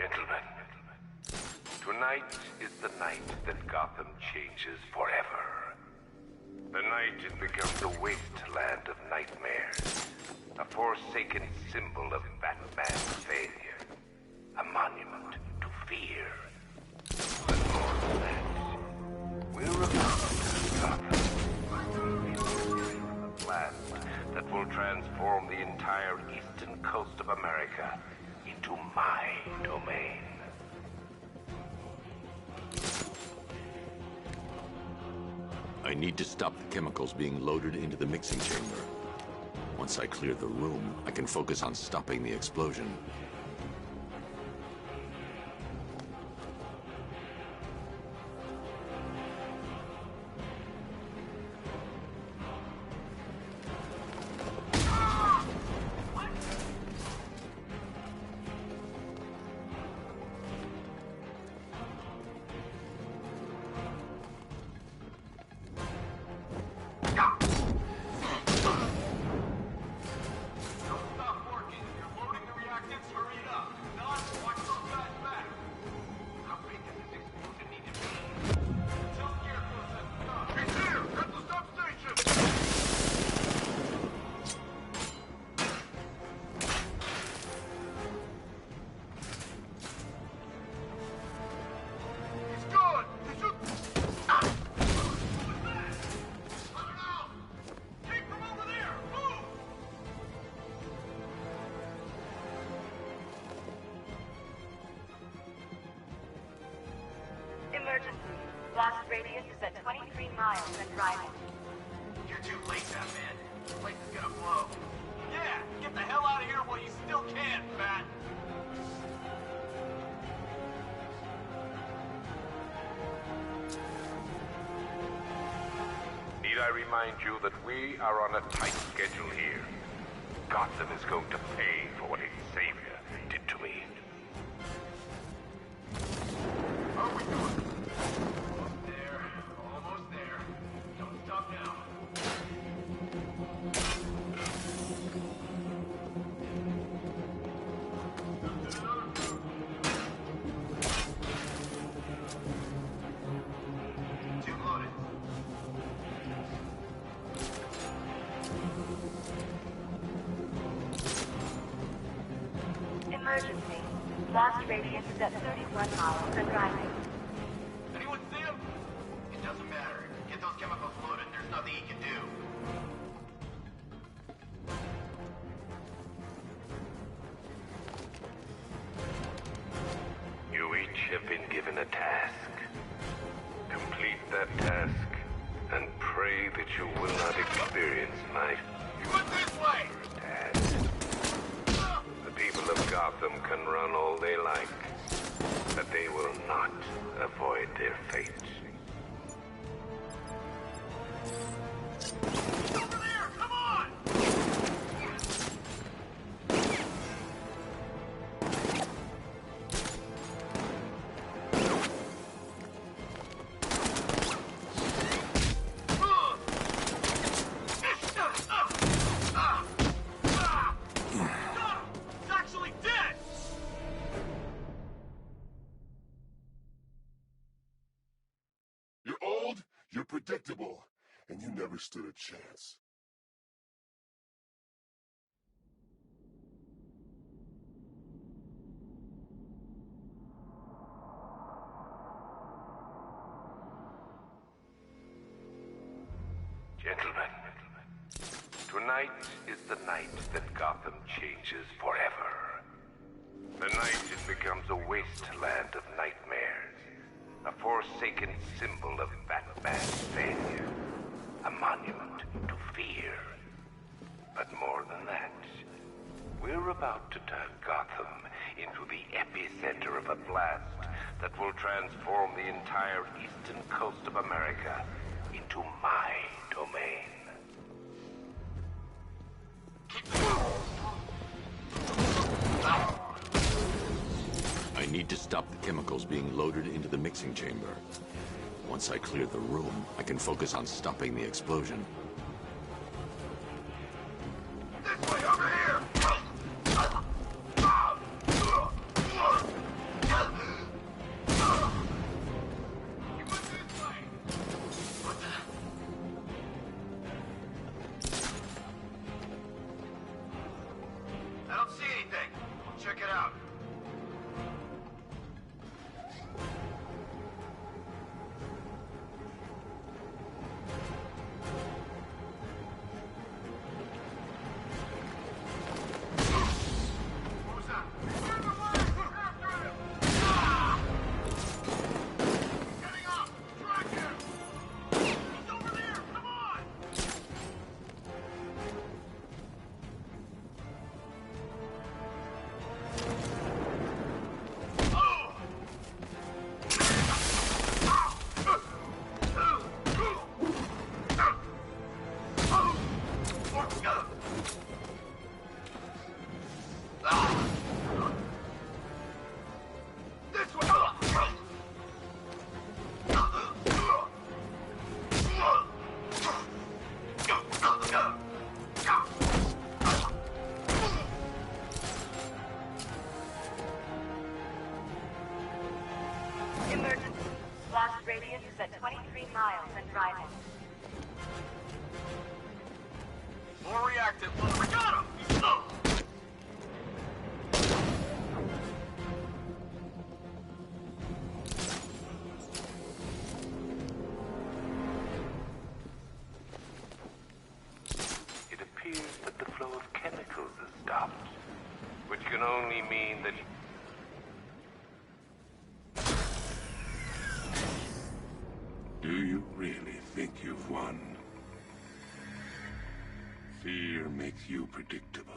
Gentlemen, tonight is the night that Gotham changes forever. The night it becomes a wasteland of nightmares, a forsaken symbol of Batman's failure, a monument to fear. But more than that, we're about to Gotham into a plan that will transform the entire eastern coast of America into my domain. I need to stop the chemicals being loaded into the mixing chamber. Once I clear the room, I can focus on stopping the explosion. Emergency. Blast radius is at 23 miles and driving. You're too late, Batman. The place is gonna blow. Yeah, get the hell out of here while you still can, Bat. Need I remind you that we are on a tight schedule here? Gotham is going to pay for what its savior did to me. How are we doing? Almost there. Almost there. Don't stop now. Tube loaded. Emergency. Blast radius is at 31 miles and driving. Anyone see him? It doesn't matter. Get those chemicals loaded. There's nothing he can do. You each have been given a task. Complete that task, and pray that you will not experience my You went this way! task. The people of Gotham can run all they like, but they will not avoid their fate. Over there! Come on! It's actually dead! You're old, you're predictable, and you never stood a chance. Gentlemen, tonight is the night that Gotham changes forever. The night it becomes a wasteland of nightmares, a forsaken symbol of Batman's failure, a monument to fear. But more than that, we're about to turn Gotham into the epicenter of a blast that will transform the entire eastern coast of America into my domain. I need to stop the chemicals being loaded into the mixing chamber. Once I clear the room, I can focus on stopping the explosion. This way, over here! radius is at 23 miles and rising. More reactive. I got him! Ugh. It appears that the flow of chemicals has stopped, which can only mean that... Do you really think you've won? Fear makes you predictable.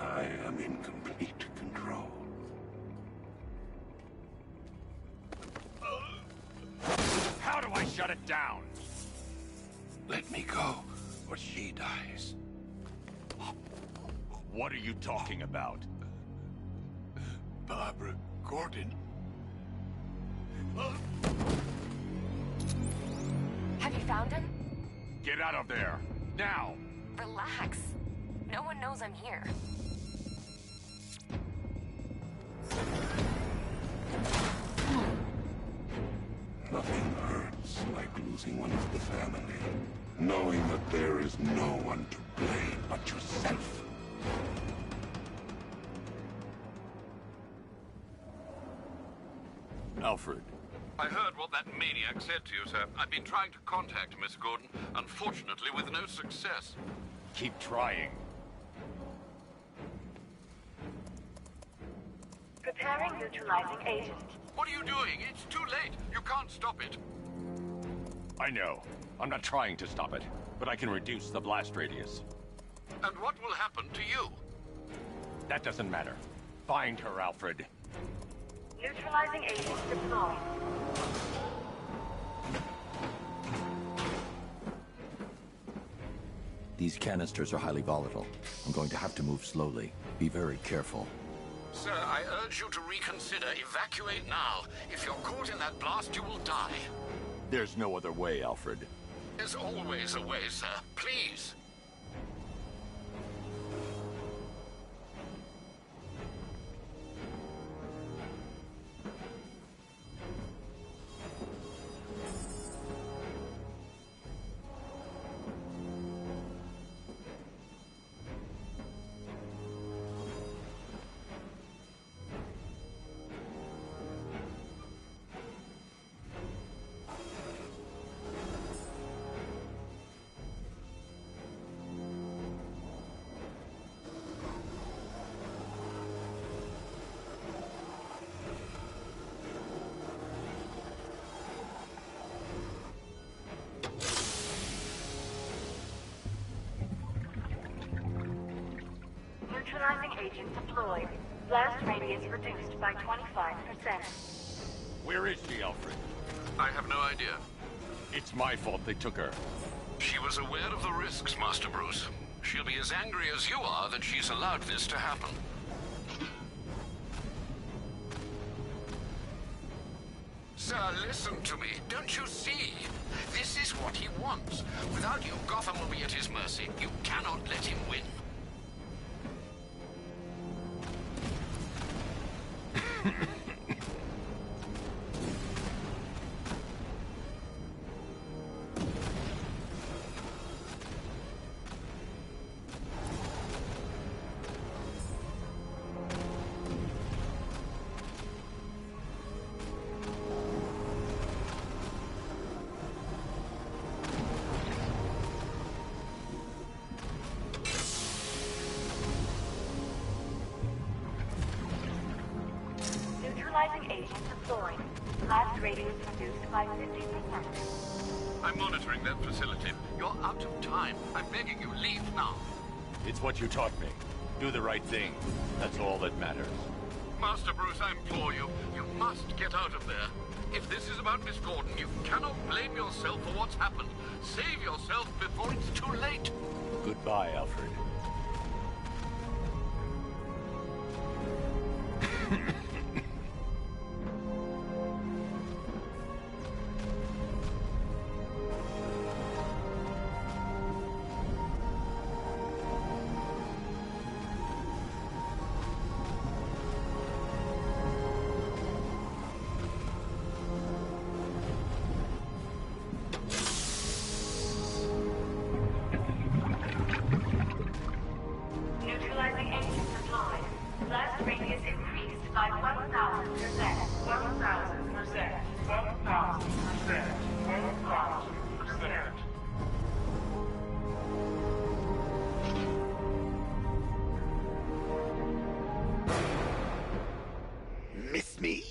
I am in complete control. How do I shut it down? Let me go, or she dies. What are you talking about? Barbara Gordon. Have you found him? Get out of there! Now! Relax. No one knows I'm here. Nothing hurts like losing one of the family. Knowing that there is no one to blame but yourself. Alfred. I heard what that maniac said to you, sir. I've been trying to contact Miss Gordon, unfortunately with no success. Keep trying. Preparing neutralizing agent. What are you doing? It's too late. You can't stop it. I know. I'm not trying to stop it, but I can reduce the blast radius. And what will happen to you? That doesn't matter. Find her, Alfred. Neutralizing agent deployed. These canisters are highly volatile. I'm going to have to move slowly. Be very careful. Sir, I urge you to reconsider. Evacuate now. If you're caught in that blast, you will die. There's no other way, Alfred. There's always a way, sir. Please. Neutralizing agent deployed. Blast radius reduced by 25%. Where is she, Alfred? I have no idea. It's my fault they took her. She was aware of the risks, Master Bruce. She'll be as angry as you are that she's allowed this to happen. Sir, listen to me. Don't you see? This is what he wants. Without you, Gotham will be at his mercy. You cannot let him win. Neutralizing agent deployed. Blast radius reduced by 50%. I'm monitoring that facility. You're out of time. I'm begging you, leave now. It's what you taught me. Do the right thing. That's all that matters. Master Bruce, I implore you, you must get out of there. If this is about Miss Gordon, you cannot blame yourself for what's happened. Save yourself before it's too late. Goodbye, Alfred. Blast radius increased by 1,000%. 1,000%. 1,000%. 1,000%. Miss me?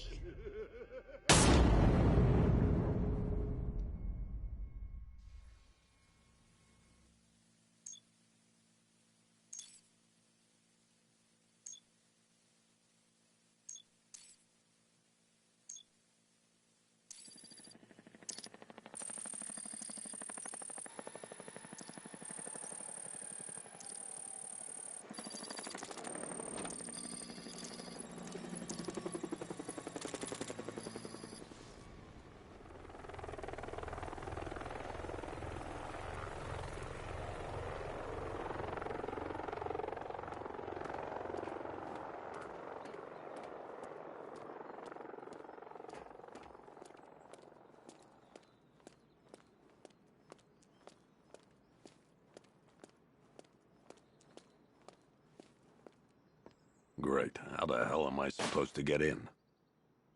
Great. How the hell am I supposed to get in?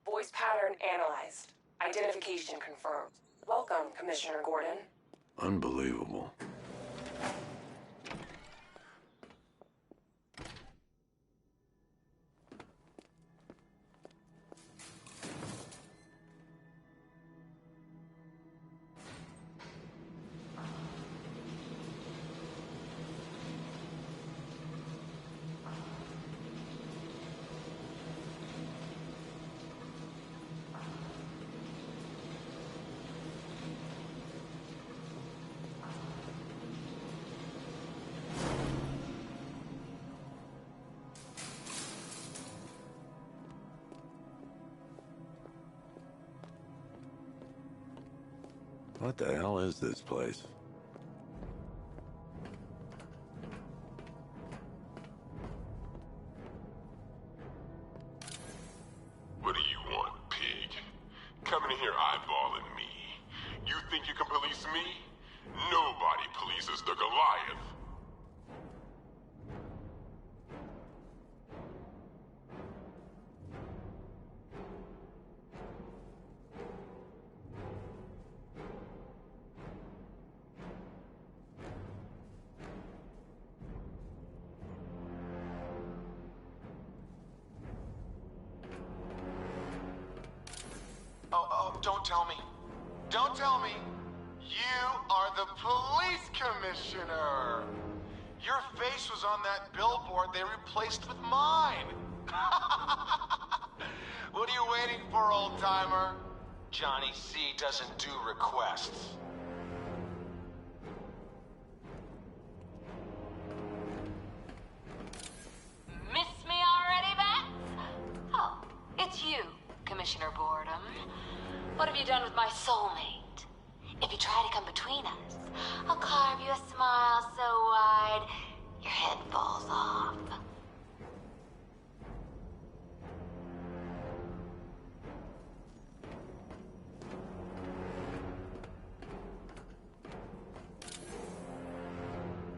Voice pattern analyzed. Identification confirmed. Welcome, Commissioner Gordon. Unbelievable. What the hell is this place? What do you want, pig? Coming in here eyeballing me. You think you can police me? Nobody polices the Goliath. Oh, don't tell me. Don't tell me. You are the police commissioner. Your face was on that billboard they replaced with mine. What are you waiting for, old-timer? Johnny C doesn't do requests. Miss me already, Bats? Oh, it's you, Commissioner Boredom. What have you done with my soulmate? If you try to come between us, I'll carve you a smile so wide, your head falls off.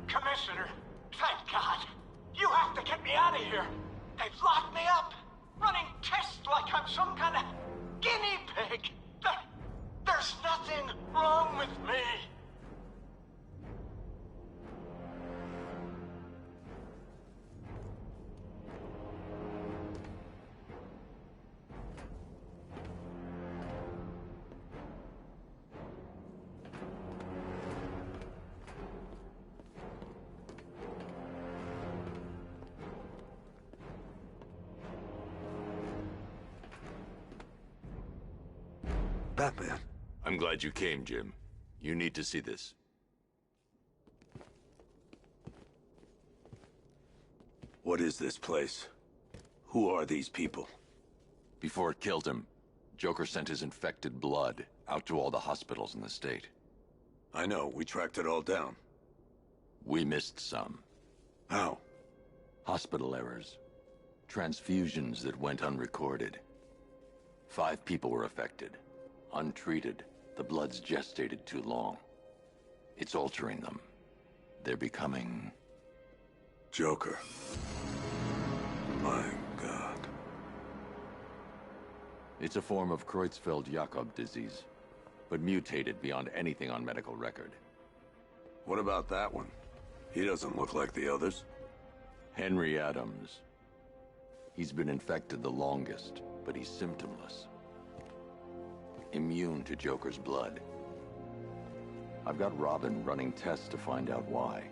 Commissioner, thank God. You have to get me out of here. They've locked me up, running tests like I'm some kind of guinea pig. There's nothing wrong with me. Batman. I'm glad you came, Jim. You need to see this. What is this place? Who are these people? Before it killed him, Joker sent his infected blood out to all the hospitals in the state. I know, we tracked it all down. We missed some. How? Hospital errors. Transfusions that went unrecorded. 5 people were affected. Untreated, the blood's gestated too long. It's altering them. They're becoming... Joker. My It's a form of Creutzfeldt-Jakob disease, but mutated beyond anything on medical record. What about that one? He doesn't look like the others. Henry Adams. He's been infected the longest, but he's symptomless. Immune to Joker's blood. I've got Robin running tests to find out why.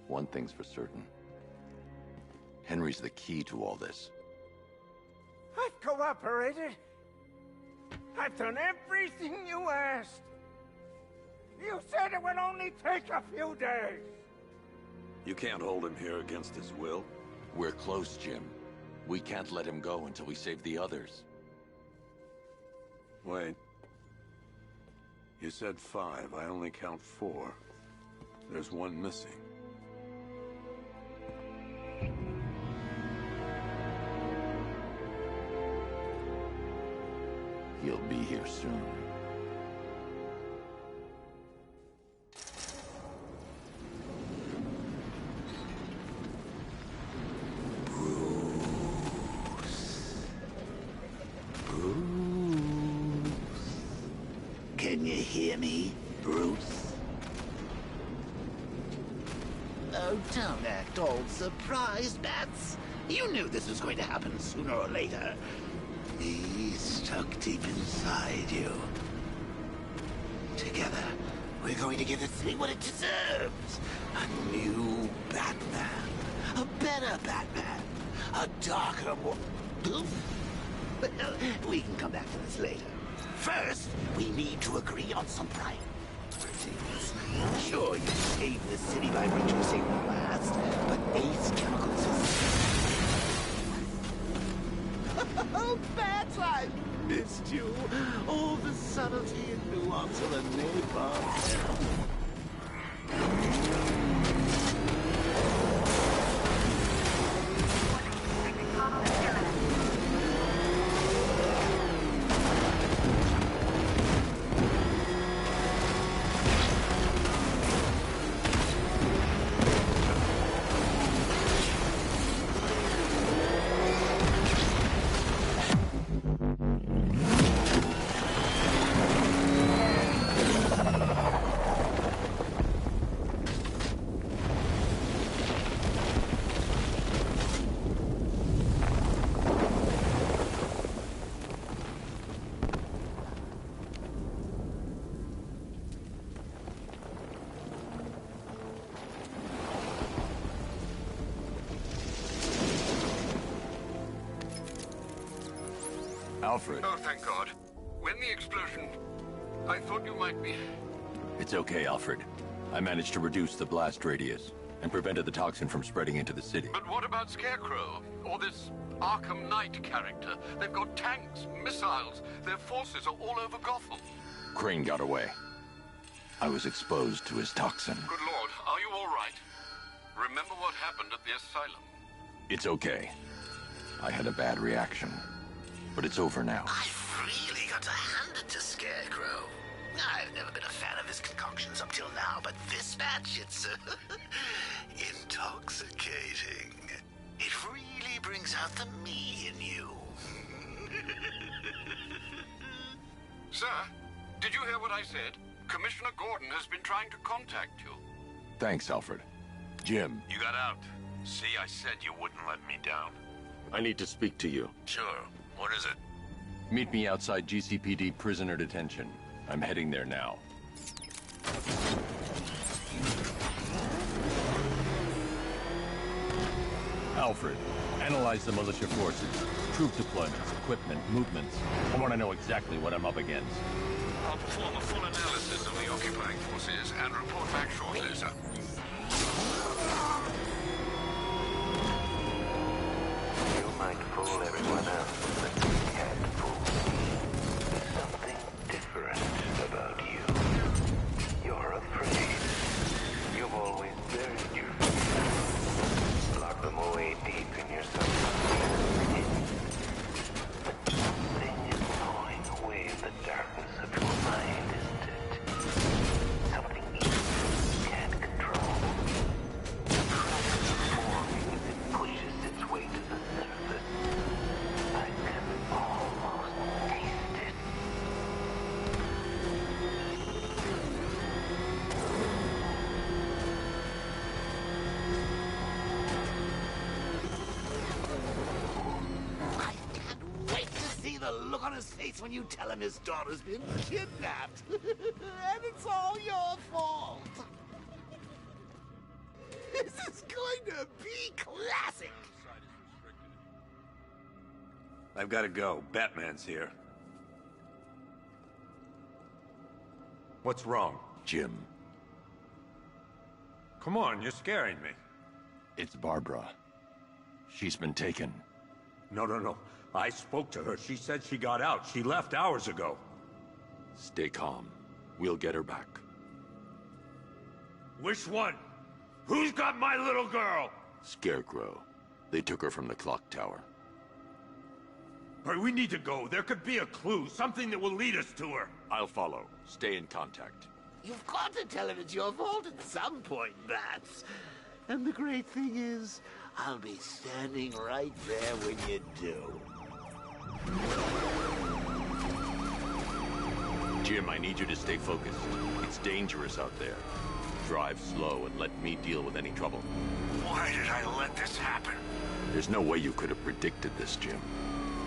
One thing's for certain. Henry's the key to all this. I've cooperated. I've done everything you asked. You said it would only take a few days. You can't hold him here against his will. We're close, Jim. We can't let him go until we save the others. Wait. You said 5. I only count 4. There's one missing. He'll be here soon. Can you hear me, Bruce? Oh, don't act all surprised, Bats. You knew this was going to happen sooner or later. He's stuck deep inside you. Together, we're going to give the city what it deserves. A new Batman. A better Batman. A darker one. Well, we can come back to this later. First, we need to agree on some priorities. Sure, you saved the city by reducing the blast, but Ace Chemicals is... Oh, Bats, I missed you. All the subtlety and nuance of a napalm. Alfred. Oh, thank God. When the explosion... I thought you might be... It's okay, Alfred. I managed to reduce the blast radius and prevented the toxin from spreading into the city. But what about Scarecrow? Or this Arkham Knight character? They've got tanks, missiles. Their forces are all over Gotham. Crane got away. I was exposed to his toxin. Good Lord, are you all right? Remember what happened at the asylum? It's okay. I had a bad reaction. But it's over now. I've really got to hand it to Scarecrow. I've never been a fan of his concoctions up till now, but this batch, it's intoxicating. It really brings out the me in you. Sir, did you hear what I said? Commissioner Gordon has been trying to contact you. Thanks, Alfred. Jim. You got out. See, I said you wouldn't let me down. I need to speak to you. Sure. What is it? Meet me outside GCPD prisoner detention. I'm heading there now. Alfred, analyze the militia forces, troop deployments, equipment, movements. I want to know exactly what I'm up against. I'll perform a full analysis of the occupying forces and report back shortly, sir. You might fool everyone else, but you can't fool me. There's something different about you. You're afraid. You've always buried your fears. Lock them away deep in your subconscious. But something is gnawing away the darkness of your mind, isn't it? Something you can't control. on his face when you tell him his daughter's been kidnapped. And it's all your fault. This is going to be classic. I've got to go. Batman's here. What's wrong? Jim. Come on, you're scaring me. It's Barbara. She's been taken. No. I spoke to her. She said she got out. She left hours ago. Stay calm. We'll get her back. Which one? Who's got my little girl? Scarecrow. They took her from the clock tower. All right, we need to go. There could be a clue, something that will lead us to her. I'll follow. Stay in contact. You've got to tell him it's your fault at some point, Bats. And the great thing is, I'll be standing right there when you do. Jim, I need you to stay focused. It's dangerous out there. Drive slow and let me deal with any trouble. Why did I let this happen? There's no way you could have predicted this, Jim.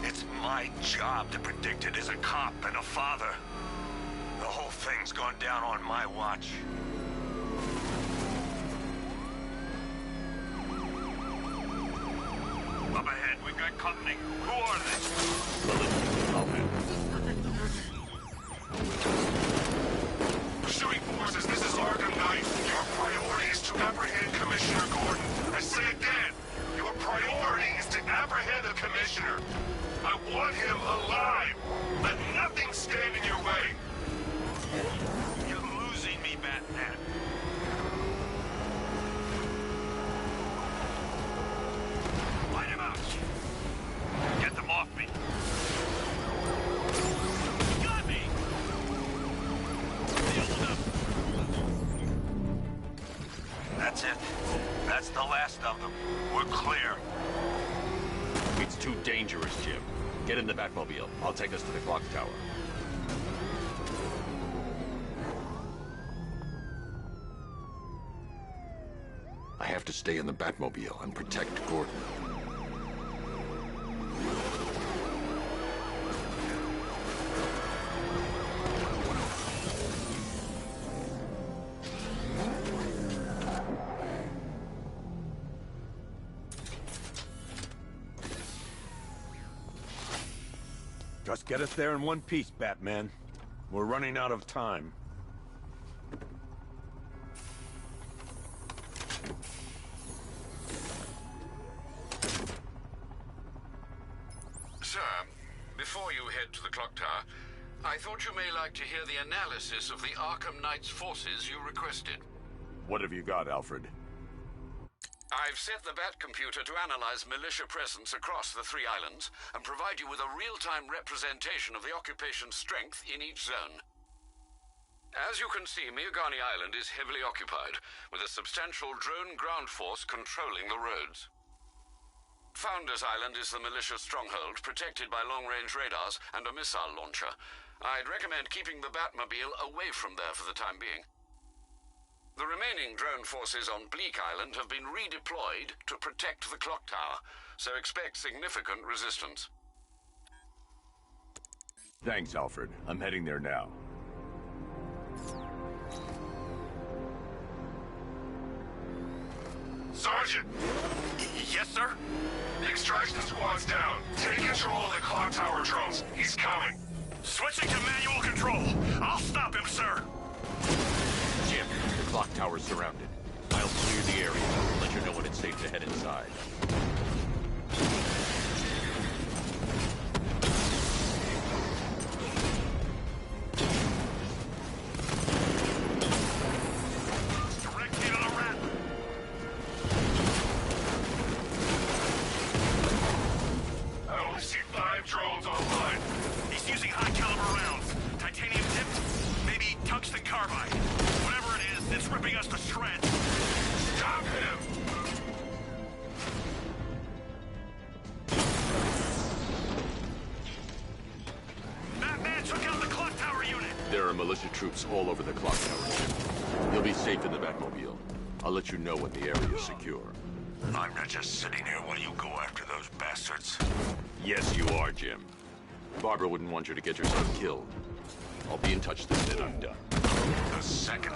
It's my job to predict it as a cop and a father. The whole thing's gone down on my watch. Up ahead, we've got company. Who are they? I'll handle Pursuing forces, this is ARKHAM Knight. Your priority is to apprehend Commissioner Gordon. I say again, your priority is to apprehend the Commissioner. I want him alive. Let nothing stand in your way. You're losing me, Batman. Light him out. Get them off me. Got me. That's it. That's the last of them. We're clear. It's too dangerous, Jim. Get in the Batmobile. I'll take us to the clock tower. I have to stay in the Batmobile and protect Gordon. Just get us there in one piece, Batman. We're running out of time. Sir, before you head to the clock tower, I thought you may like to hear the analysis of the Arkham Knight's forces you requested. What have you got, Alfred? I've set the Bat computer to analyze militia presence across the 3 islands and provide you with a real-time representation of the occupation's strength in each zone. As you can see, Miagani Island is heavily occupied, with a substantial drone ground force controlling the roads. Founders Island is the militia stronghold, protected by long-range radars and a missile launcher. I'd recommend keeping the Batmobile away from there for the time being. The remaining drone forces on Bleak Island have been redeployed to protect the clock tower, so expect significant resistance. Thanks, Alfred. I'm heading there now. Sergeant! Yes, sir? The extraction squad's down. Take control of the clock tower drones. He's coming. Switching to manual control. I'll stop him, sir. Jim, the clock tower's surrounded. I'll clear the area and let you know when it's safe to head inside. Direct hit on a rat. I only see 5 drones online. He's using high-caliber rounds. Titanium tipped, maybe tungsten carbide. Whatever it is, it's ripping us to shreds. Stop him! Batman took out the clock tower unit. There are militia troops all over the clock tower. You'll be safe in the Batmobile. I'll let you know when the area is secure. I'm not just sitting here while you go after those bastards. Yes, you are, Jim. Barbara wouldn't want you to get yourself killed. I'll be in touch the minute I'm done. The second.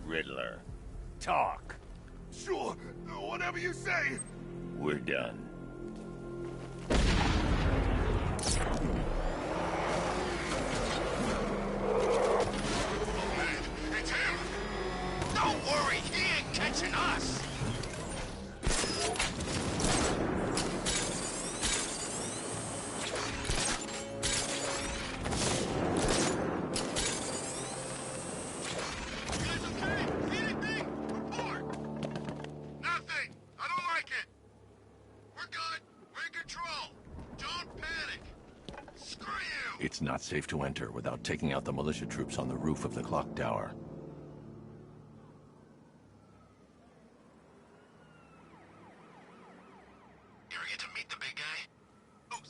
Riddler. Talk. Sure, whatever you say. We're done. It's him! Don't worry, he ain't catching us! It's not safe to enter without taking out the militia troops on the roof of the clock tower. You ever get to meet the big guy? Well,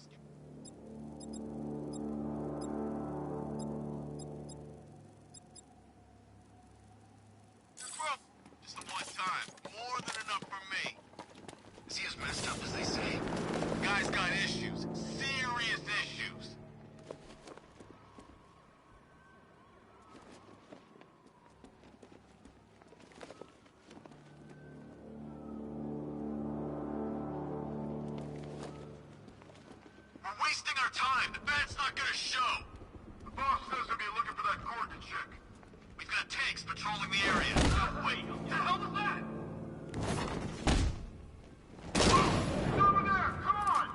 just the one time. More than enough for me. Is he as messed up as they say? Guy's got issues. Serious issues. We're wasting our time. The bad's not gonna show. The boss says he'll be looking for that Gordon chick. We've got tanks patrolling the area. No, wait, what the hell was that? Over there, come on!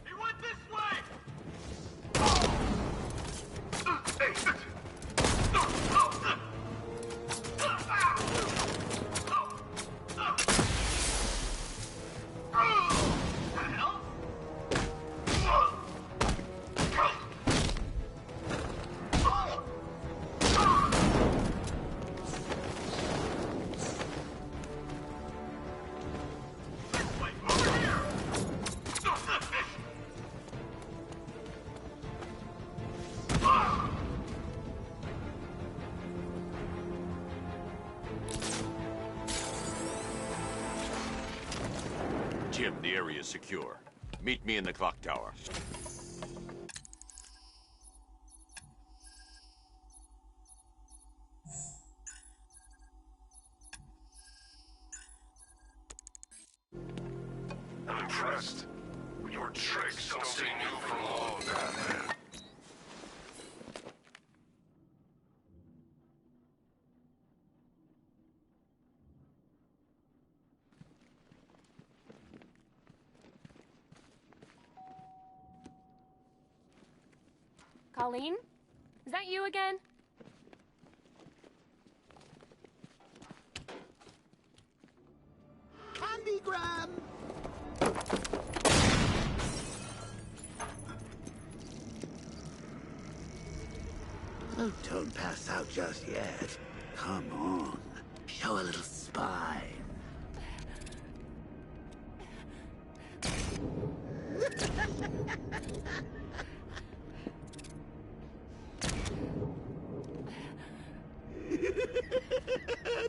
He went this way! Jim, the area is secure. Meet me in the clock tower. I'm impressed. Your tricks don't stay new for long, Batman. Colleen? Is that you again? Candygram! Oh, don't pass out just yet. Come on. Show a little spine.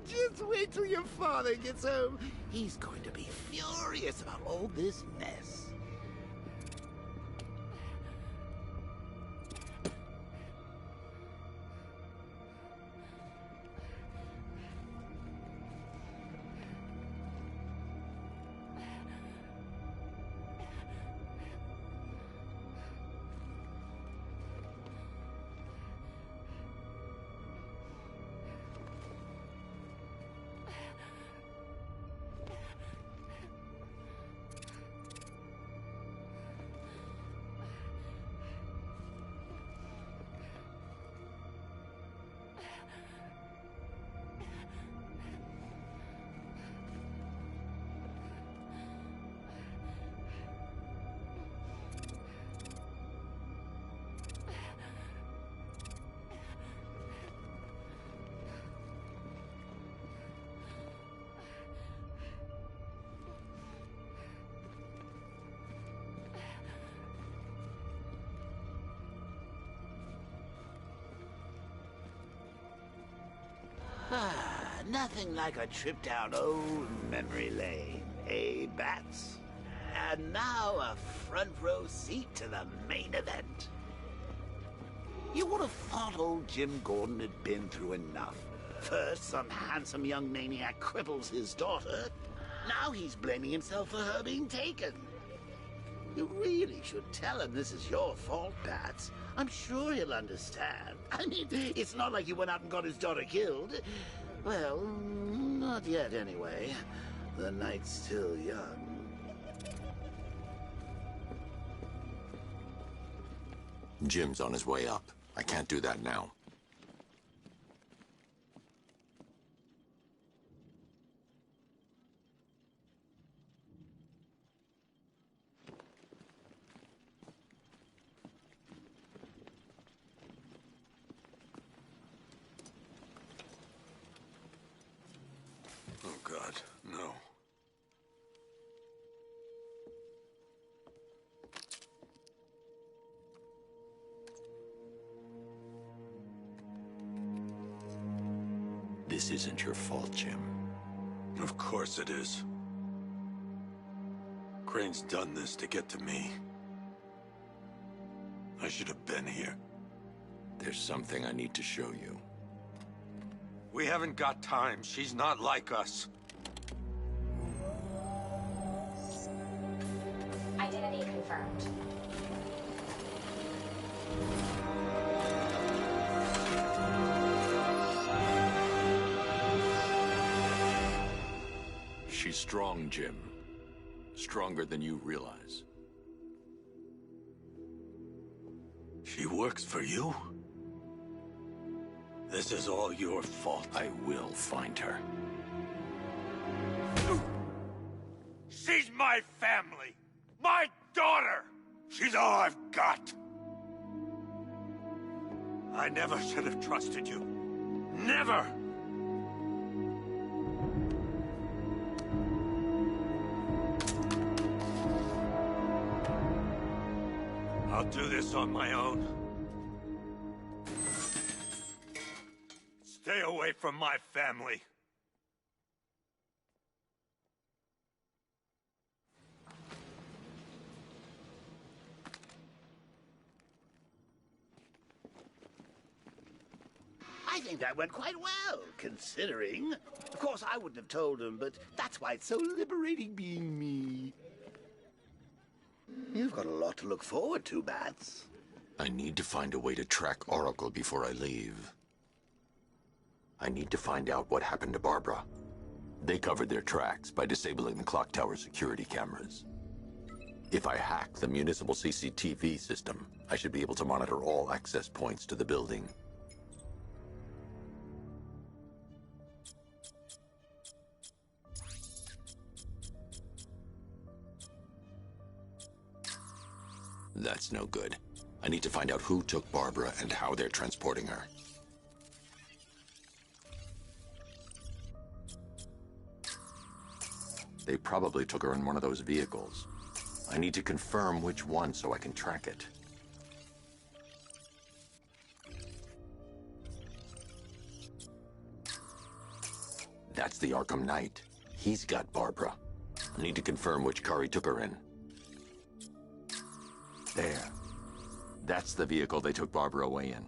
Just wait till your father gets home. He's going to be furious about all this mess. Nothing like a trip down old memory lane, eh, Bats? And now a front row seat to the main event. You would have thought old Jim Gordon had been through enough. First, some handsome young maniac cripples his daughter. Now he's blaming himself for her being taken. You really should tell him this is your fault, Bats. I'm sure he'll understand. I mean, it's not like you went out and got his daughter killed. Well, not yet anyway. The night's still young. Jim's on his way up. I can't do that now. Oh, God, no. This isn't your fault, Jim. Of course it is. Crane's done this to get to me. I should have been here. There's something I need to show you. We haven't got time. She's not like us. Identity confirmed. She's strong, Jim. Stronger than you realize. She works for you? This is all your fault. I will find her. She's my family! My daughter! She's all I've got! I never should have trusted you. Never! I'll do this on my own. Stay away from my family. I think that went quite well, considering. Of course, I wouldn't have told him, but that's why it's so liberating being me. You've got a lot to look forward to, Bats. I need to find a way to track Oracle before I leave. I need to find out what happened to Barbara. They covered their tracks by disabling the clock tower security cameras. If I hack the municipal CCTV system, I should be able to monitor all access points to the building. That's no good. I need to find out who took Barbara and how they're transporting her. They probably took her in one of those vehicles. I need to confirm which one so I can track it. That's the Arkham Knight. He's got Barbara. I need to confirm which car he took her in. There. That's the vehicle they took Barbara away in.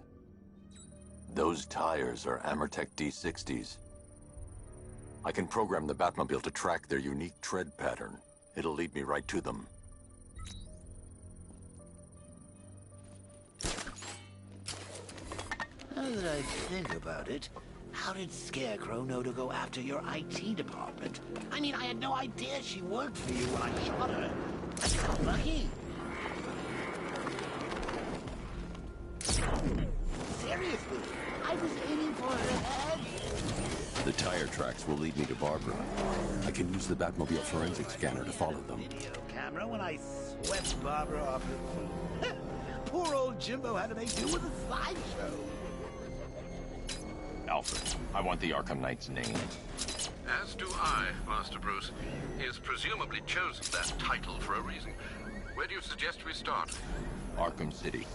Those tires are Amertech D60s. I can program the Batmobile to track their unique tread pattern. It'll lead me right to them. Now that I think about it, how did Scarecrow know to go after your IT department? I mean, I had no idea she worked for you when I shot her. That's kind of lucky. Seriously, I was aiming for her head. The tire tracks will lead me to Barbara. I can use the Batmobile forensic scanner to follow them. Video camera when I swept Barbara off the floor. Poor old Jimbo had to make do with a slideshow. Alfred, I want the Arkham Knight's name. As do I, Master Bruce. He has presumably chosen that title for a reason. Where do you suggest we start? Arkham City.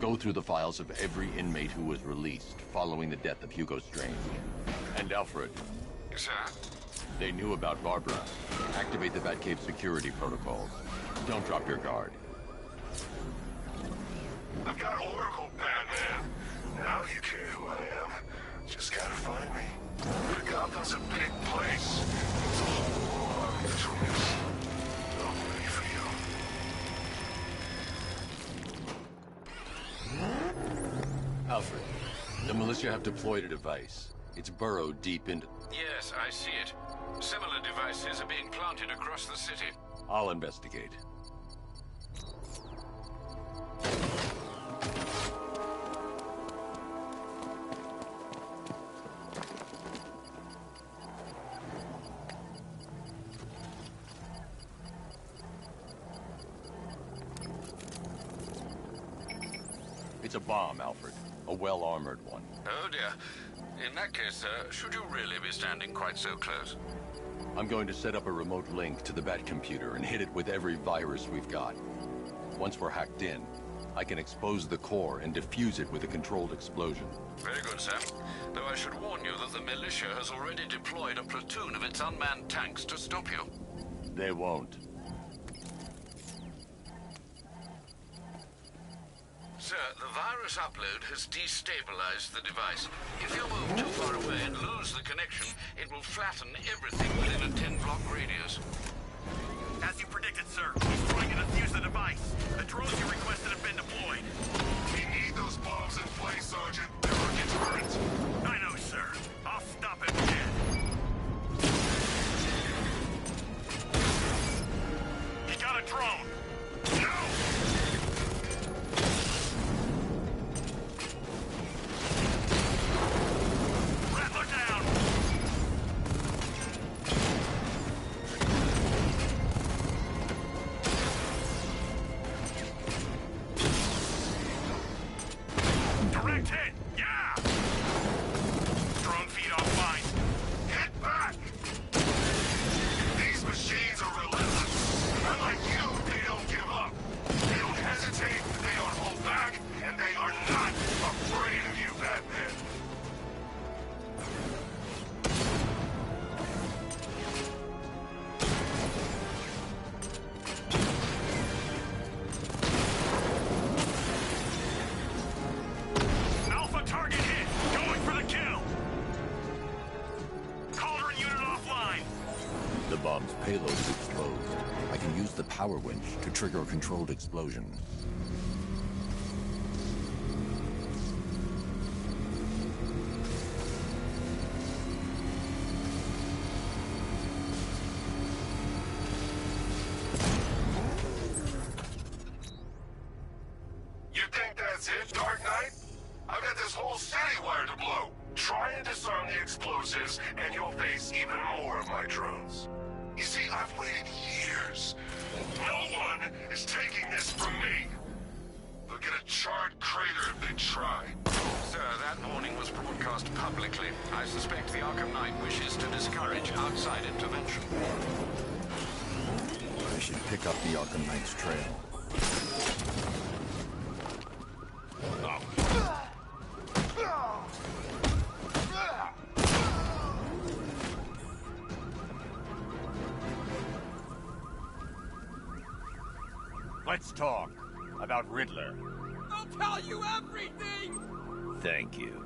Go through the files of every inmate who was released following the death of Hugo Strange. And Alfred. Sir? They knew about Barbara. Activate the Batcave security protocols. Don't drop your guard. I've got Oracle, Batman. Now you care who I am. Just gotta find me. Gotham's a big place. It's a whole lot between us. I'm ready for you. Alfred, the militia have deployed a device. It's burrowed deep into... Yes, I see it. Similar devices are being planted across the city. I'll investigate. It's a bomb, Alfred. A well-armored one. Oh dear. In that case, should you really be standing quite so close? I'm going to set up a remote link to the Batcomputer and hit it with every virus we've got. Once we're hacked in, I can expose the core and defuse it with a controlled explosion. Very good, sir. Though I should warn you that the militia has already deployed a platoon of its unmanned tanks to stop you. They won't. Sir, the virus upload has destabilized the device. If you move too far away and lose the connection, it will flatten everything within a 10-block radius. As you predicted, sir, he's trying to defuse the device. The drones you requested have been deployed. We need those bombs in place, Sergeant. They're our deterrent. I know, sir. I'll stop him dead. He got a drone. No! Payload is exposed. I can use the power winch to trigger a controlled explosion. You think that's it, Dark Knight? I've got this whole city wired to blow. Try and disarm the explosives, and you'll face even more of my drones. You see, I've waited years. No one is taking this from me. They'll get a charred crater if they try. Sir, that warning was broadcast publicly. I suspect the Arkham Knight wishes to discourage outside intervention. I should pick up the Arkham Knight's trail. Let's talk about Riddler. I'll tell you everything! Thank you.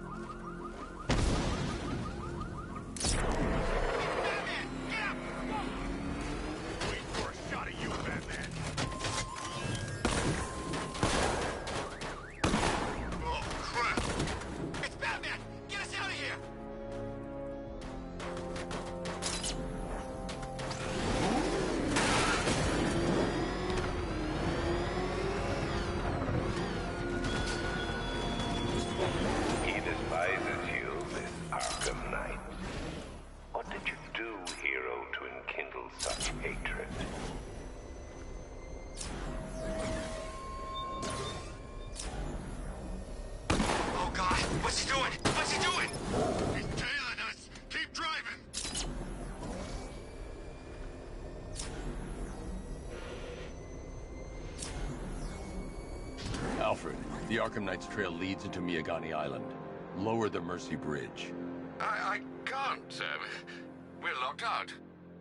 Wait for a shot of you, Batman. Oh, crap! It's Batman! Get us out of here! He despises you, this Arkham Knight. What did you do, hero, to enkindle such hatred? Oh, God! What's he doing? What's he doing? He's tailing us! Keep driving! Alfred, The Arkham Knight's trail leads into Miyagani Island. Lower the Mercy Bridge. I can't, sir. We're locked out.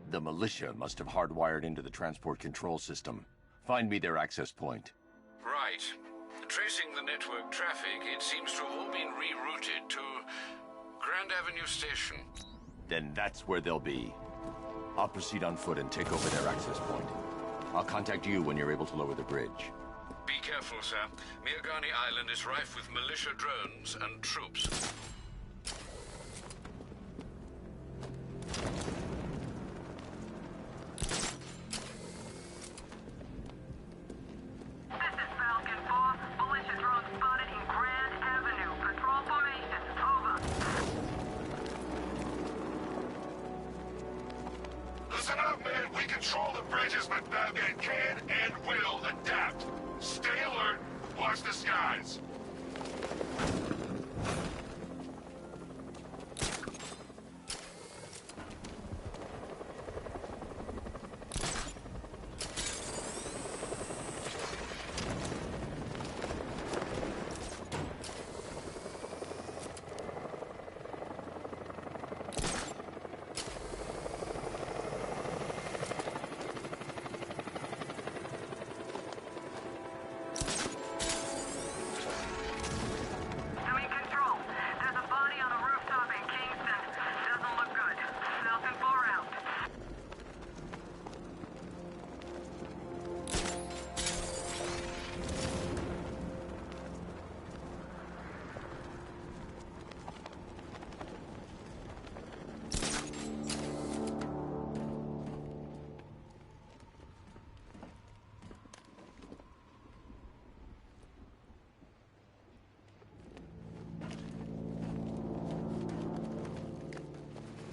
The militia must have hardwired into the transport control system. Find me their access point. Right. Tracing the network traffic, it seems to have all been rerouted to Grand Avenue Station. Then that's where they'll be. I'll proceed on foot and take over their access point. I'll contact you when you're able to lower the bridge. Be careful, sir. Miyagani Island is rife with militia drones and troops. Listen up, man. We control the bridges, but Batman can and will adapt. Stay alert. Watch the skies.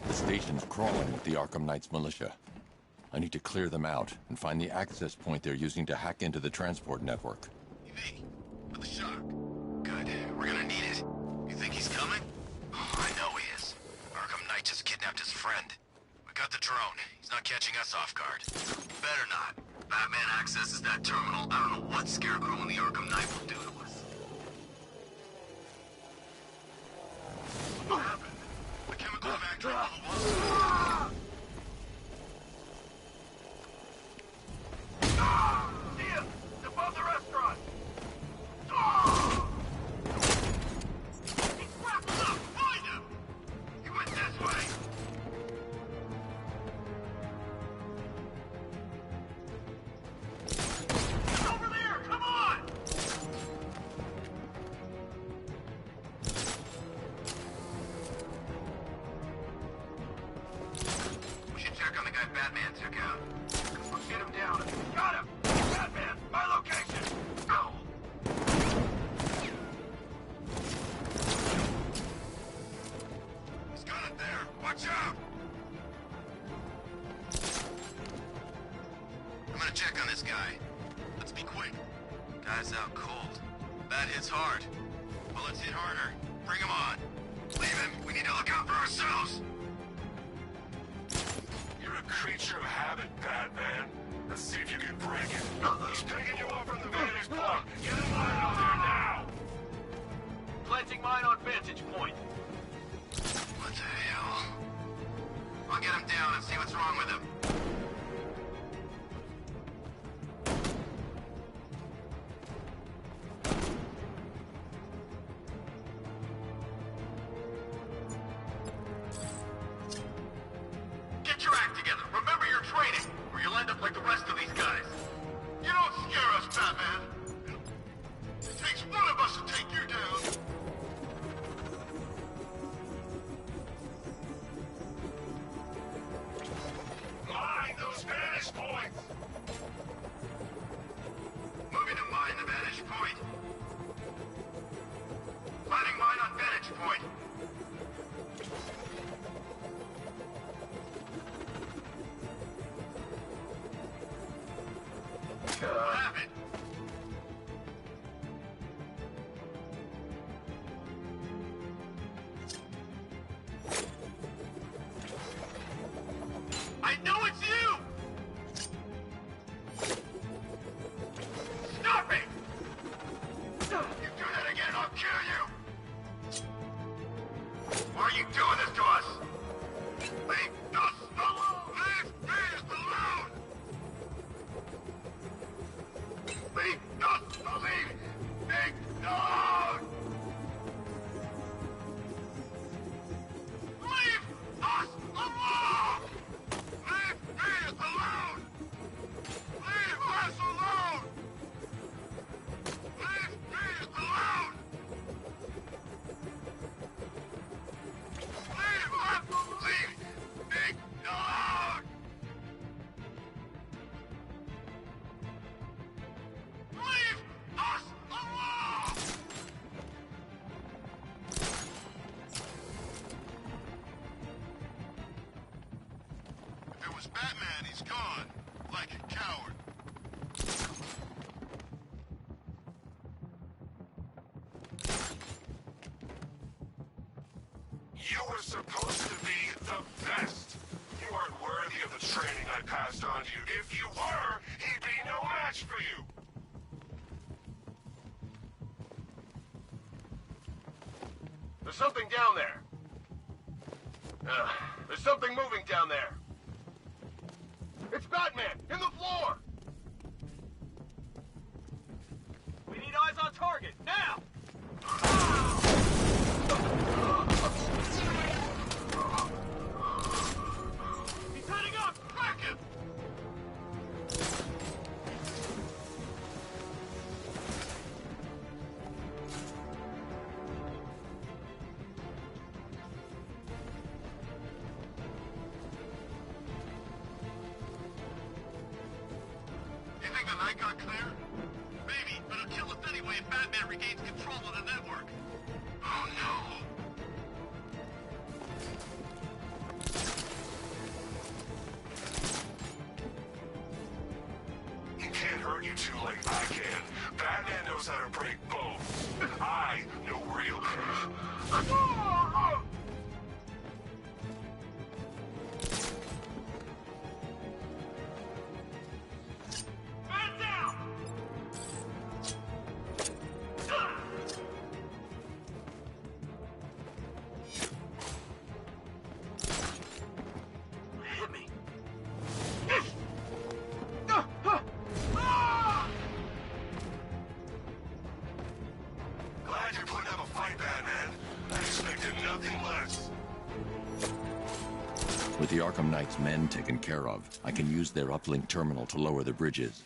The station's crawling with the Arkham Knight's militia. I need to clear them out and find the access point they're using to hack into the transport network. EV, for the shock. Good. We're gonna need it. You think he's coming? Oh, I know he is. Arkham Knight just kidnapped his friend. We got the drone. He's not catching us off guard. Better not. Batman accesses that terminal. I don't know what Scarecrow and the Arkham Knight will do to us. What happened? The chemical factory was... See him! Above the restaurant! He's grappled up! Find him! He went this way! He's over there! Come on! We should check on the guy Batman took out. Let's get him down. Got him! Batman, my location! Go! He's got it there! Watch out! I'm gonna check on this guy. Let's be quick. Guy's out cold. Bat hits hard. Bullets hit harder. Bring him on. Leave him. We need to look out for ourselves. You're a creature of habit, Batman. Let's see if you can break it. He's taking you off from the vantage point. Get in line out there now! Planting mine on vantage point. What the hell? I'll get him down and see what's wrong with him. Get your act together. Remember your training, or you'll end up like the rest of these guys. You don't scare us, Batman. It takes one of us to take you down. Mine those vantage points! Moving to mine the vantage point. Planting mine on vantage point. Have it. I know it's you! Stop it! You do gone, like a coward. You were supposed to be the best. You aren't worthy of the training I passed on to you. If you were, he'd be no match for you. There's something down there. There's something moving down there. It's Batman, in the floor! We need eyes on target, now! He's heading up! Back him! You think the night got clear? Maybe, but it'll kill us anyway if Batman regains control of the network. Oh no. He can't hurt you two like I can. Batman knows how to break bones. I know real Man down! Hit me. Glad you're putting up a fight, Batman. I expected nothing less. With the Arkham Knight's men taken care of, I can use their uplink terminal to lower the bridges.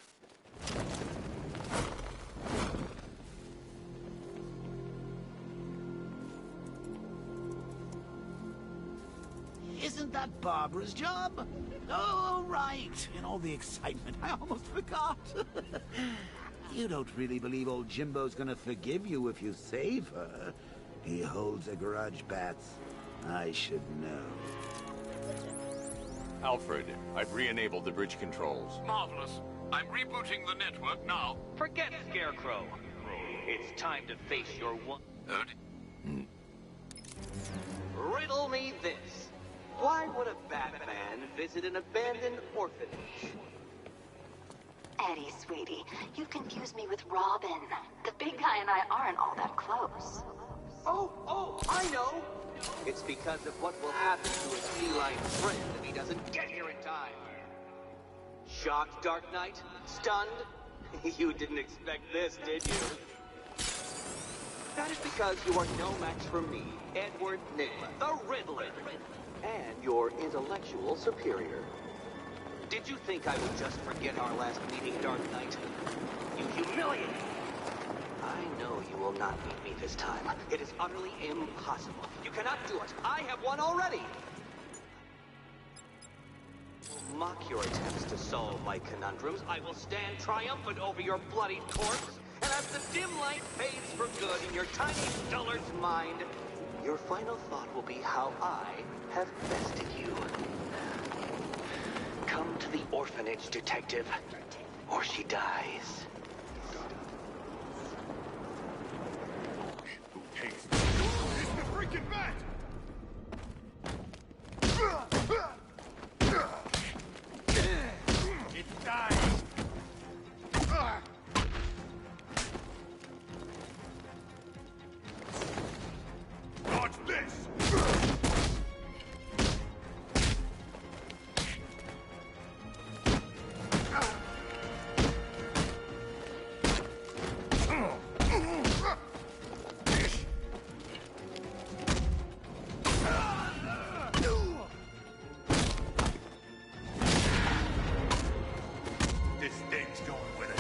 Isn't that Barbara's job? Oh, right. In all the excitement, I almost forgot. You don't really believe old Jimbo's gonna forgive you if you save her. He holds a grudge, Bats. I should know. Alfred, I've re-enabled the bridge controls. Marvelous. I'm rebooting the network now. Forget Scarecrow. It's time to face your one. Riddle me this. Why would a Batman visit an abandoned orphanage? Eddie, sweetie, you confuse me with Robin. The big guy and I aren't all that close. Oh, I know! It's because of what will happen to his feline friend if he doesn't get here in time. Shocked, Dark Knight? Stunned? You didn't expect this, did you? That is because you are no match for me, Edward Nigma, the Riddler, and your intellectual superior. Did you think I would just forget our last meeting, Dark Knight? You humiliate me! I know you will not beat me this time. It is utterly impossible. You cannot do it. I have won already! Mock your attempts to solve my conundrums. I will stand triumphant over your bloody corpse, and as the dim light fades for good in your tiny dullard's mind, your final thought will be how I have bested you. Come to the orphanage, detective, or she dies. It's the freaking bat! It dies! Dodge this! This thing's going with it.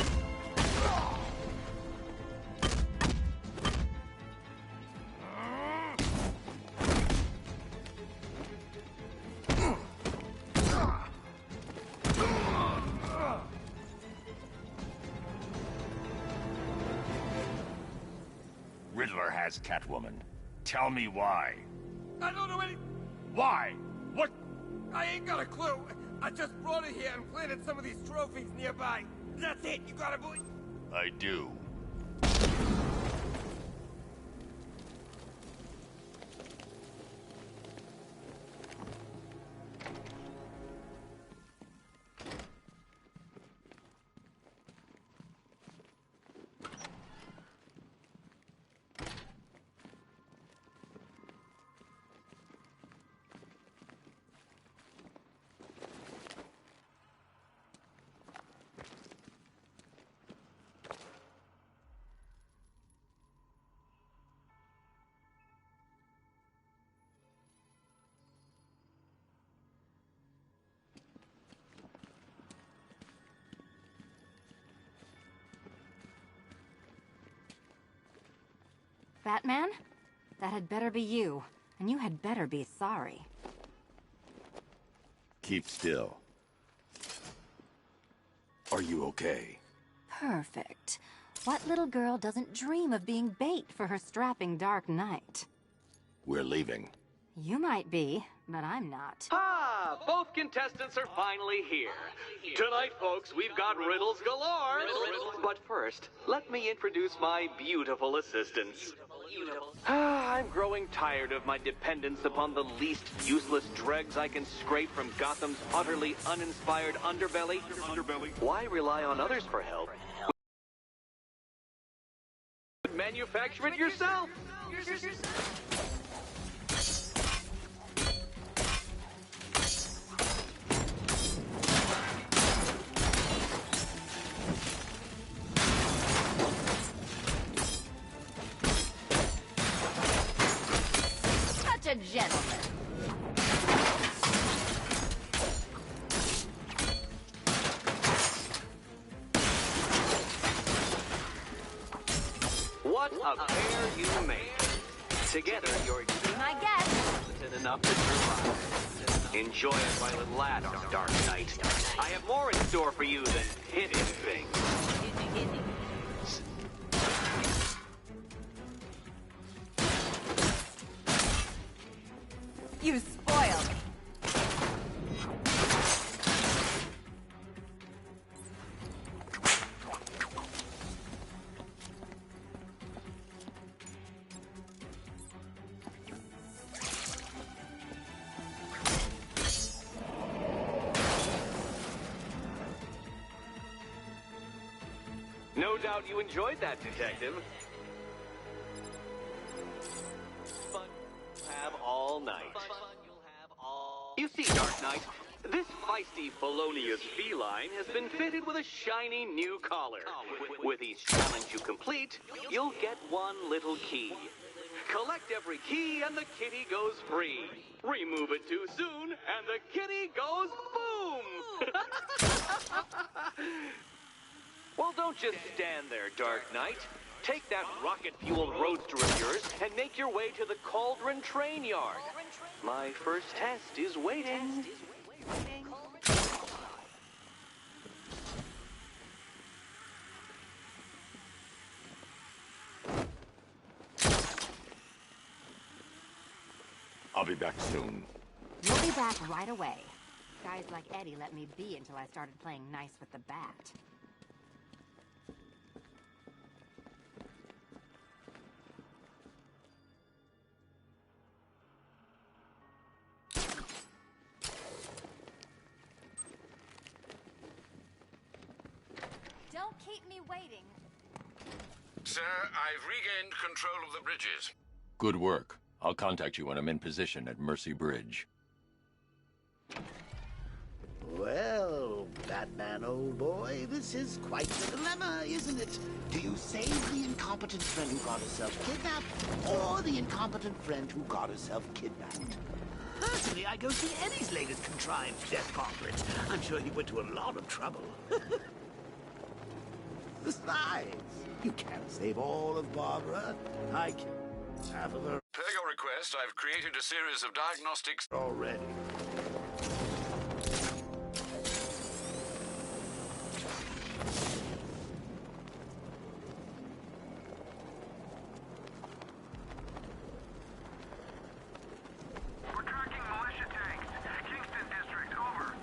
Riddler has Catwoman. Tell me why. I don't know any... Why? What? I ain't got a clue. I just brought it here and planted some of these trophies nearby. That's it, you got it, boy? I do. Batman? That had better be you. And you had better be sorry. Keep still. Are you okay? Perfect. What little girl doesn't dream of being bait for her strapping Dark Knight? We're leaving. You might be, but I'm not. Ah, both contestants are finally here. Tonight, folks, we've got riddles galore. But first, let me introduce my beautiful assistants. I'm growing tired of my dependence upon the least useless dregs I can scrape from Gotham's utterly uninspired underbelly. Why rely on others for help? Manufacture it yourself. Such a gentleman. What a pair you make. Together, you're My guess. competent enough to survive. Enjoy it while it lasts, Dark Knight. I have more in store for you than hidden things. You spoiled me. No doubt you enjoyed that, Detective. Fun you'll have all night. You see, Dark Knight, this feisty felonious feline has been fitted with a shiny new collar. With each challenge you complete, you'll get one little key. Collect every key and the kitty goes free. Remove it too soon and the kitty goes boom! Well, don't just stand there, Dark Knight. Take that rocket-fueled roadster of yours and make your way to the Cauldron Train Yard. My first test is waiting. I'll be back soon. You'll be back right away. Guys like Eddie let me be until I started playing nice with the bat. Don't keep me waiting. Sir, I've regained control of the bridges. Good work. I'll contact you when I'm in position at Mercy Bridge. Well, Batman, old boy, this is quite the dilemma, isn't it? Do you save the incompetent friend who got herself kidnapped, or the incompetent friend who got herself kidnapped? Personally, I go see Eddie's latest contrived death gauntlet. I'm sure he went to a lot of trouble. Besides, you can't save all of Barbara. I can half of her Per your request, I've created a series of diagnostics already. We're tracking militia tanks. Kingston District, over.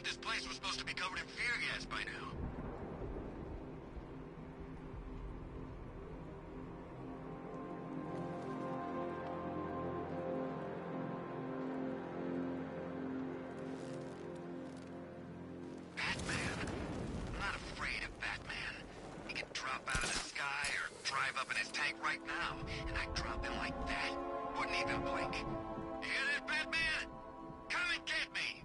thought this place was supposed to be covered in fear gas by now. Batman? I'm not afraid of Batman. He can drop out of the sky or drive up in his tank right now, and I'd drop him like that. Wouldn't even blink. You hear this, Batman? Come and get me!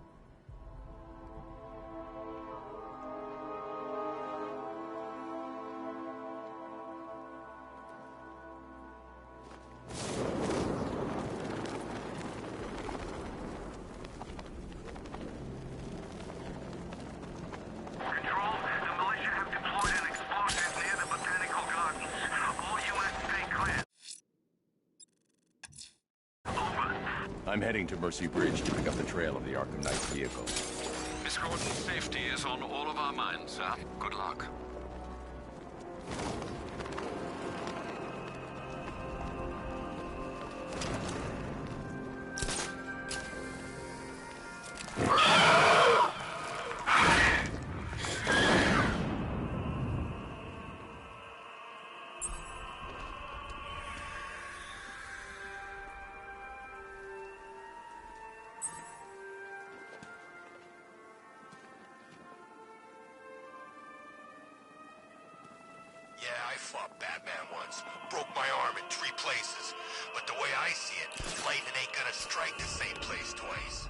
I'm heading to Mercy Bridge to pick up the trail of the Arkham Knight's vehicle. Miss Gordon's safety is on all of our minds, sir. Good luck. Yeah, I fought Batman once. Broke my arm in 3 places. But the way I see it, lightning ain't gonna strike the same place twice.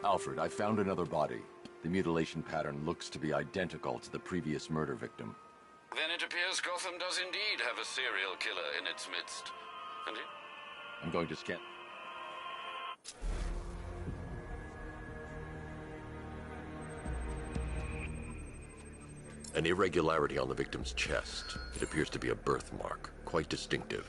Alfred, I found another body. The mutilation pattern looks to be identical to the previous murder victim. Then it appears Gotham does indeed have a serial killer in its midst. And he... I'm going to scan... An irregularity on the victim's chest. It appears to be a birthmark, quite distinctive.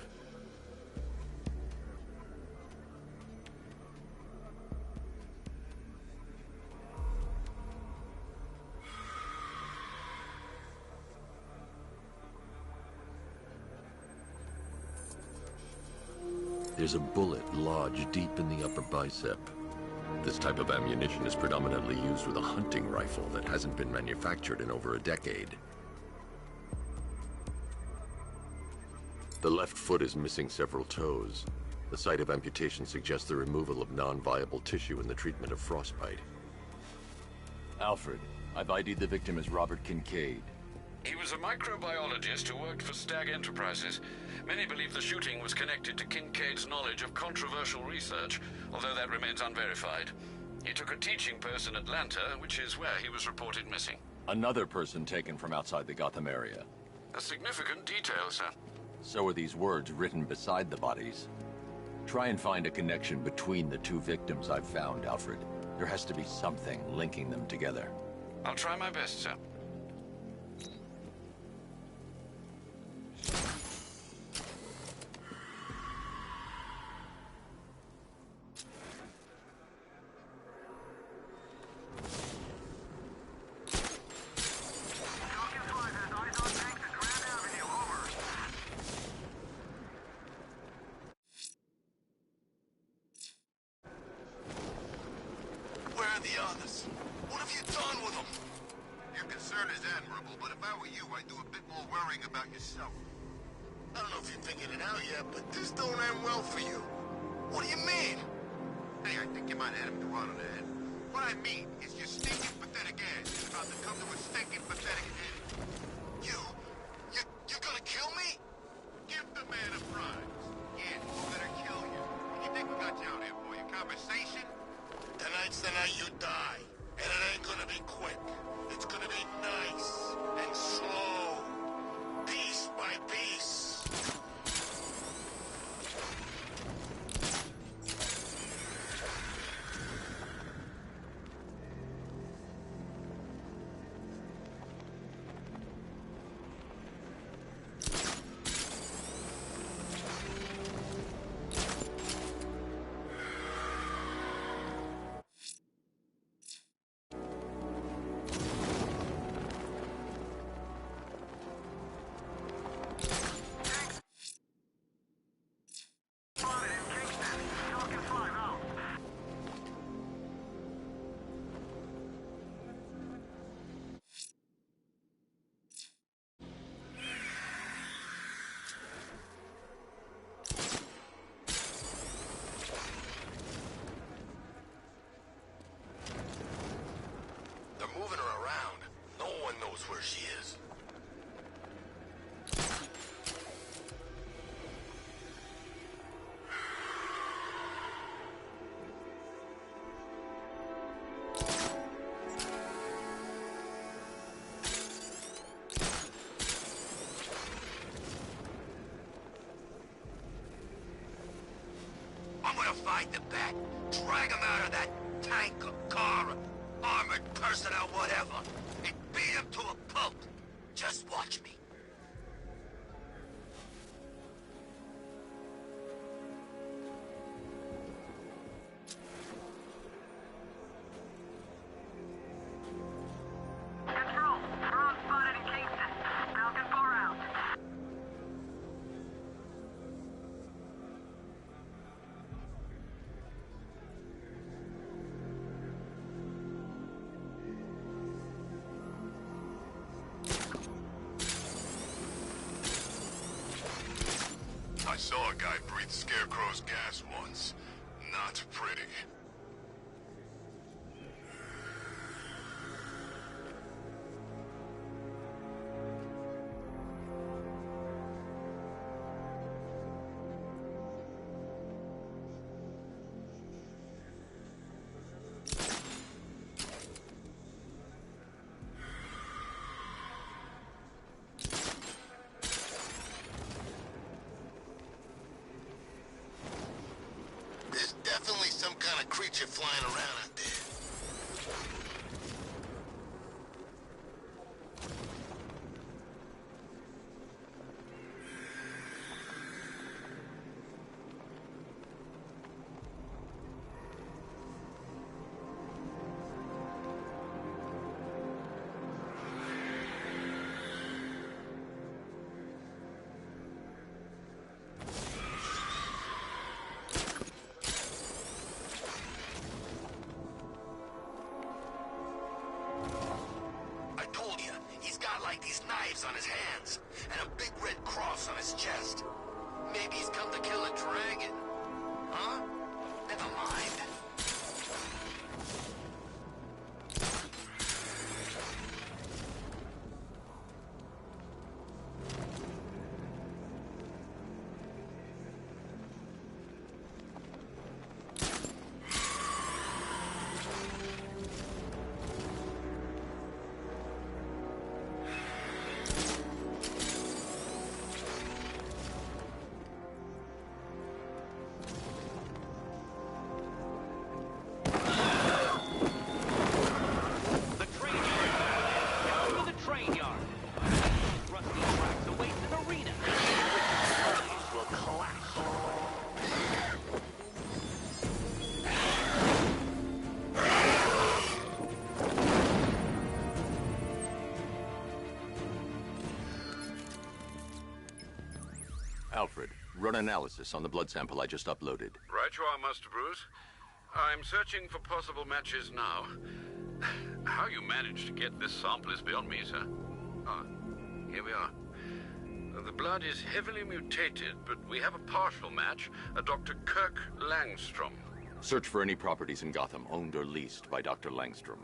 There's a bullet lodged deep in the upper bicep. This type of ammunition is predominantly used with a hunting rifle that hasn't been manufactured in over a decade. The left foot is missing several toes. The site of amputation suggests the removal of non-viable tissue in the treatment of frostbite. Alfred, I've ID'd the victim as Robert Kincaid. He was a microbiologist who worked for Stag Enterprises. Many believe the shooting was connected to Kincaid's knowledge of controversial research, although that remains unverified. He took a teaching post in Atlanta, which is where he was reported missing. Another person taken from outside the Gotham area. A significant detail, sir. So are these words written beside the bodies. Try and find a connection between the 2 victims I've found, Alfred. There has to be something linking them together. I'll try my best, sir. The others. What have you done with them? Your concern is admirable, but if I were you, I'd do a bit more worrying about yourself. I don't know if you're thinking it out yet, but this don't end well for you. What do you mean? Hey, I think you might have him to run on the head. What I mean is your stinking pathetic ass is about to come to a stinking pathetic end. You're gonna kill me? Give the man a prize. Yeah, who better kill you? What do you think we got you out here for? Your conversation? Tonight's the night you die. And it ain't gonna be quick. It's gonna be nice and slow. Piece by piece. wanna fight the Bat, drag him out of that tank or car or armored person or whatever, and beat him to a pulp. Just watch me. Control, drone spotted in Kingston. Falcon 4 out. I saw a guy breathe Scarecrow's gas once. Not pretty. There's definitely some kind of creature flying around out there. I told you, he's got like these knives on his hands, and a big red cross on his chest. Maybe he's come to kill a dragon. Huh? Never mind. The train yard. Down to the train yard. Rusty tracks awaits an arena. Which will clash. Alfred, run analysis on the blood sample I just uploaded. Right you are, Master Bruce. I'm searching for possible matches now. How you managed to get this sample is beyond me, sir. Ah, here we are. The blood is heavily mutated, but we have a partial match, a Dr. Kirk Langstrom. Search for any properties in Gotham owned or leased by Dr. Langstrom.